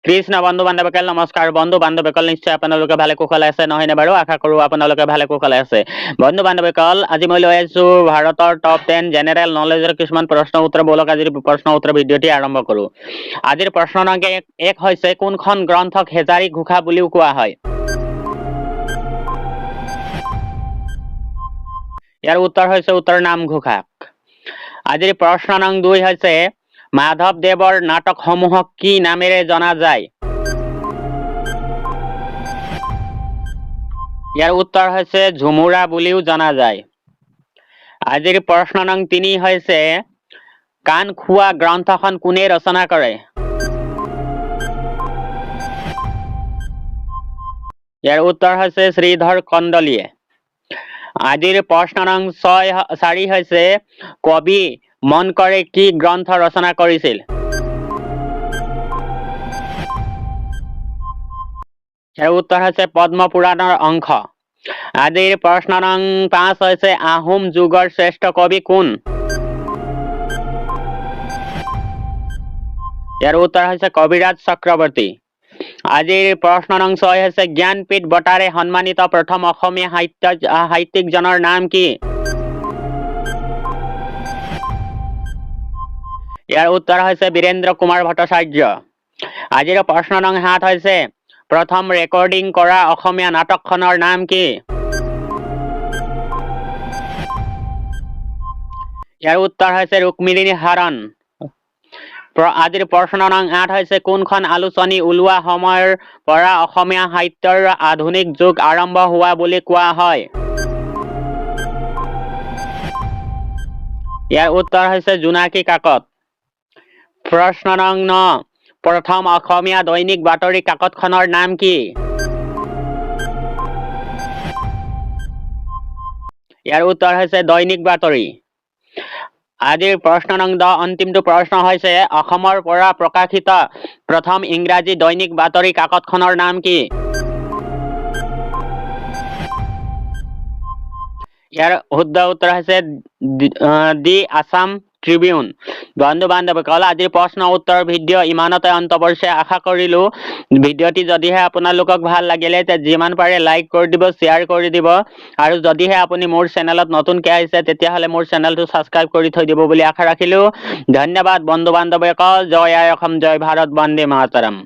কৃষ্ণ বন্ধু বান্ধৱীসকল নমস্কাৰ বন্ধু বান্ধৱীসকল নিশ্চয় আপোনালোকে ভালে কুশলে আছে নহয়নে বাৰু আশা কৰোঁ আপোনালোকে ভালে কুশলে আছে বন্ধু বান্ধৱীসকল আজি মই লৈ আহিছোঁ ভাৰতৰ টপ 10 জেনেৰেল নলেজৰ কিছুমান প্ৰশ্ন উত্তৰ বলক আজিৰ প্ৰশ্ন উত্তৰ ভিডিঅ'টি আৰম্ভ কৰোঁ আজিৰ প্ৰশ্ন নং এক হৈছে কোনখন গ্ৰন্থক হেজাৰী ঘোষা বুলিও কোৱা হয় ইয়াৰ উত্তৰ হৈছে উত্তৰ নামঘোষা আজিৰ প্ৰশ্ন নং 2 হৈছে মাধৱদেৱৰ নাটকসমূহক কি নামেৰে জনা যায় ইয়াৰ উত্তৰ হৈছে ঝুমুৰা বুলিও জনা যায় আজিৰ প্ৰশ্ন নং 3 হৈছে কাণ খোৱা গ্ৰন্থখন কোনে ৰচনা কৰে ইয়াৰ উত্তৰ হৈছে শ্ৰীধৰ কন্দলীয়ে আজিৰ প্ৰশ্ন নং 4 হৈছে কবি মনকৰে কি গ্ৰন্থ ৰচনা কৰিছিল ইয়াৰ উত্তৰ হৈছে পদ্ম পুৰাণৰ অংশ আজিৰ প্ৰশ্ন নং 5 হৈছে আহোম যুগৰ শ্ৰেষ্ঠ কবি কোন ইয়াৰ উত্তৰ হৈছে কবিৰাজ চক্ৰৱৰ্তী আজিৰ প্ৰশ্ন নং 6 হৈছে জ্ঞানপীঠ বঁটাৰে সন্মানিত প্ৰথম অসমীয়া সাহিত্যিকজনৰ নাম কি ইয়াৰ উত্তৰ হৈছে বীৰেন্দ্ৰ কুমাৰ ভট্টাচাৰ্য আজিৰ প্ৰশ্ন নং 7 হৈছে প্ৰথম ৰেকৰ্ডিং কৰা অসমীয়া নাটকখনৰ নাম কি ইয়াৰ উত্তৰ হৈছে ৰুক্মিণী হৰণ আজিৰ প্ৰশ্ন নং 8 হৈছে কোনখন আলোচনী ওলোৱা সময়ৰ পৰা অসমীয়া সাহিত্যৰ আধুনিক যুগ আৰম্ভ হোৱা বুলি কোৱা হয় ইয়াৰ উত্তৰ হৈছে জোনাকী কাকত প্ৰশ্ন নং 9 প্ৰথম অসমীয়া দৈনিক বাতৰি কাকতখনৰ নাম কি ইয়াৰ উত্তৰ হৈছে দৈনিক বাতৰি আজিৰ প্ৰশ্ন নং 10 অন্তিমটো প্ৰশ্ন হৈছে অসমৰ পৰা প্ৰকাশিত প্ৰথম ইংৰাজী দৈনিক বাতৰি কাকতখনৰ নাম কি ইয়াৰ শুদ্ধ উত্তৰ হৈছে দি আসাম ট্ৰিবিউন বন্ধু বান্ধৱীসকল আজিৰ প্ৰশ্ন উত্তৰ ভিডিঅ' ইমানতে অন্ত পৰিছে আশা কৰিলোঁ ভিডিঅ'টি যদিহে আপোনালোকক ভাল লাগিলে তে যিমান পাৰে লাইক কৰি দিব শ্বেয়াৰ কৰি দিব আৰু যদিহে আপুনি মোৰ চেনেলত নতুনকৈ আহিছে তেতিয়াহ'লে মোৰ চেনেলটো ছাবস্ক্ৰাইব কৰি থৈ দিব বুলি আশা ৰাখিলোঁ ধন্যবাদ বন্ধু বান্ধৱীসকল জয় আই অসম জয় ভাৰত বন্দে মাতৰম